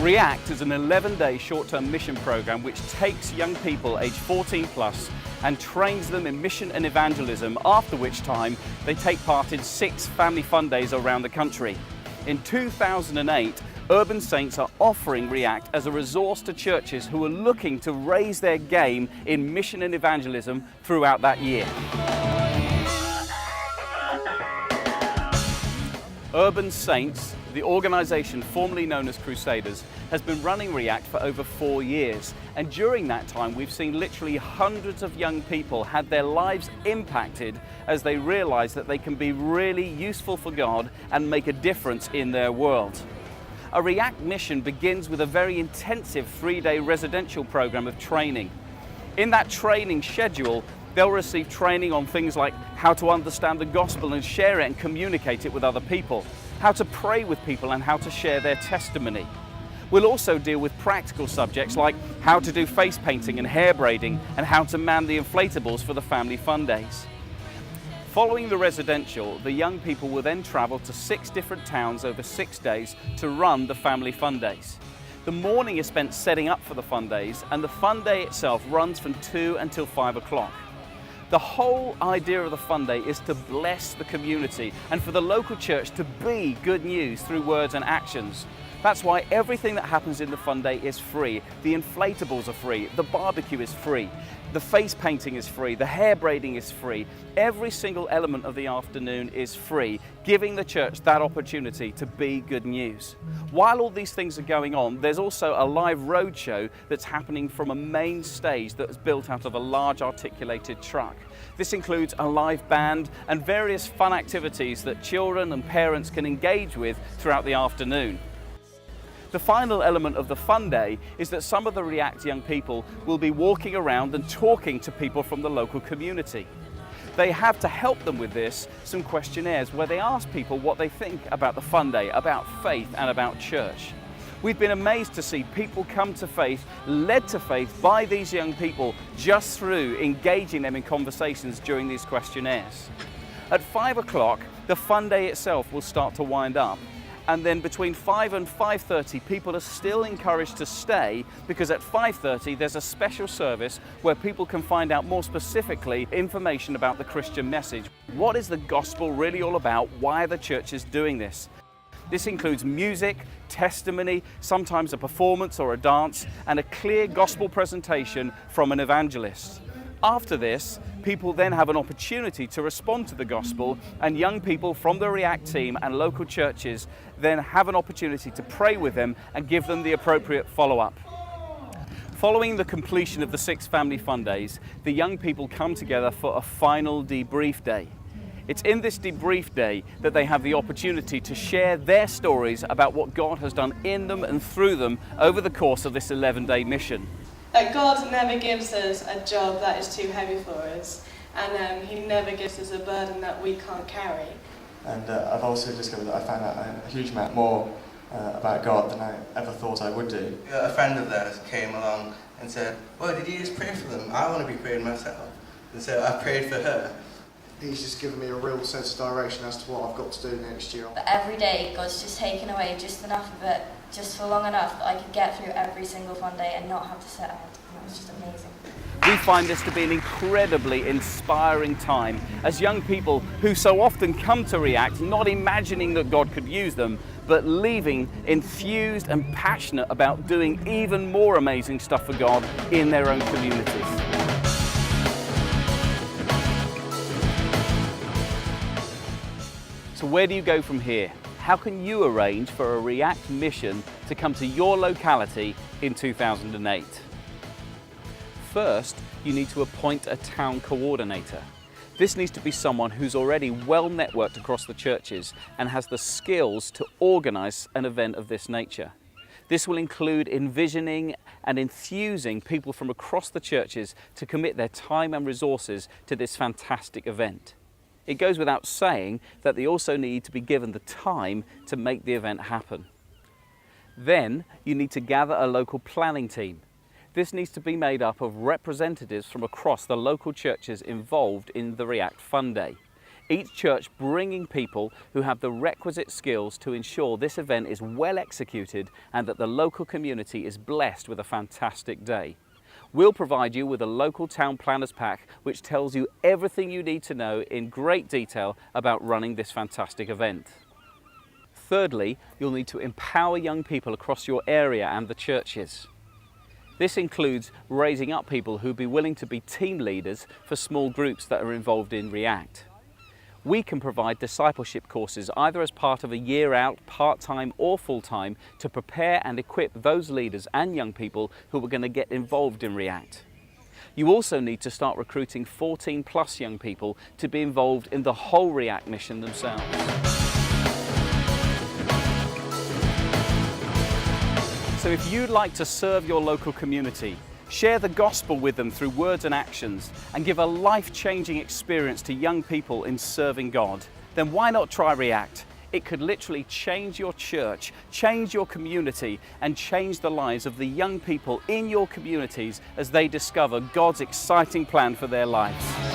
REACT is an 11-day short-term mission program which takes young people aged 14 plus and trains them in mission and evangelism, after which time they take part in 6 family fun days around the country. In 2008, Urban Saints are offering REACT as a resource to churches who are looking to raise their game in mission and evangelism throughout that year. Urban Saints, the organisation formerly known as Crusaders, has been running REACT for over 4 years, and during that time we've seen literally hundreds of young people had their lives impacted as they realise that they can be really useful for God and make a difference in their world. A REACT mission begins with a very intensive 3-day residential programme of training. In that training schedule, they'll receive training on things like how to understand the gospel and share it and communicate it with other people, how to pray with people and how to share their testimony. We'll also deal with practical subjects like how to do face painting and hair braiding and how to man the inflatables for the family fun days. Following the residential, the young people will then travel to 6 different towns over 6 days to run the family fun days. The morning is spent setting up for the fun days, and the fun day itself runs from 2 until 5 o'clock. The whole idea of the fun day is to bless the community and for the local church to be good news through words and actions. That's why everything that happens in the fun day is free. The inflatables are free, the barbecue is free, the face painting is free, the hair braiding is free. Every single element of the afternoon is free, giving the church that opportunity to be good news. While all these things are going on, there's also a live roadshow that's happening from a main stage that's built out of a large articulated truck. This includes a live band and various fun activities that children and parents can engage with throughout the afternoon. The final element of the fun day is that some of the REACT young people will be walking around and talking to people from the local community. They have, to help them with this, some questionnaires where they ask people what they think about the fun day, about faith and about church. We've been amazed to see people come to faith, led to faith by these young people just through engaging them in conversations during these questionnaires. At 5 o'clock, the fun day itself will start to wind up. And then between 5 and 5:30, people are still encouraged to stay, because at 5:30 there's a special service where people can find out more specifically information about the Christian message. What is the gospel really all about? Why are the churches doing this? This includes music, testimony, sometimes a performance or a dance, and a clear gospel presentation from an evangelist. After this, people then have an opportunity to respond to the gospel, and young people from the REACT team and local churches then have an opportunity to pray with them and give them the appropriate follow-up. Following the completion of the 6 family fun days, the young people come together for a final debrief day. It's in this debrief day that they have the opportunity to share their stories about what God has done in them and through them over the course of this 11-day mission. That God never gives us a job that is too heavy for us, and He never gives us a burden that we can't carry. And I've also discovered that I found out a huge amount more about God than I ever thought I would do. A friend of theirs came along and said, "Well, did you just pray for them? I want to be praying myself." And so I prayed for her. He's just given me a real sense of direction as to what I've got to do next year. But every day, God's just taken away just enough of it, just for long enough that I could get through every single fun day and not have to sit ahead. And it was just amazing. We find this to be an incredibly inspiring time as young people who so often come to REACT not imagining that God could use them, but leaving infused and passionate about doing even more amazing stuff for God in their own communities. So where do you go from here? How can you arrange for a REACT mission to come to your locality in 2008? First, you need to appoint a town coordinator. This needs to be someone who's already well networked across the churches and has the skills to organise an event of this nature. This will include envisioning and enthusing people from across the churches to commit their time and resources to this fantastic event. It goes without saying that they also need to be given the time to make the event happen. Then you need to gather a local planning team. This needs to be made up of representatives from across the local churches involved in the REACT Fun Day. each church bringing people who have the requisite skills to ensure this event is well executed and that the local community is blessed with a fantastic day. We'll provide you with a local town planners pack which tells you everything you need to know in great detail about running this fantastic event. Thirdly, you'll need to empower young people across your area and the churches. This includes raising up people who'd be willing to be team leaders for small groups that are involved in React. We can provide discipleship courses either as part of a year out, part-time or full-time to prepare and equip those leaders and young people who are going to get involved in React. You also need to start recruiting 14 plus young people to be involved in the whole React mission themselves. So if you'd like to serve your local community, share the gospel with them through words and actions, and give a life-changing experience to young people in serving God, then why not try React? It could literally change your church, change your community, and change the lives of the young people in your communities as they discover God's exciting plan for their lives.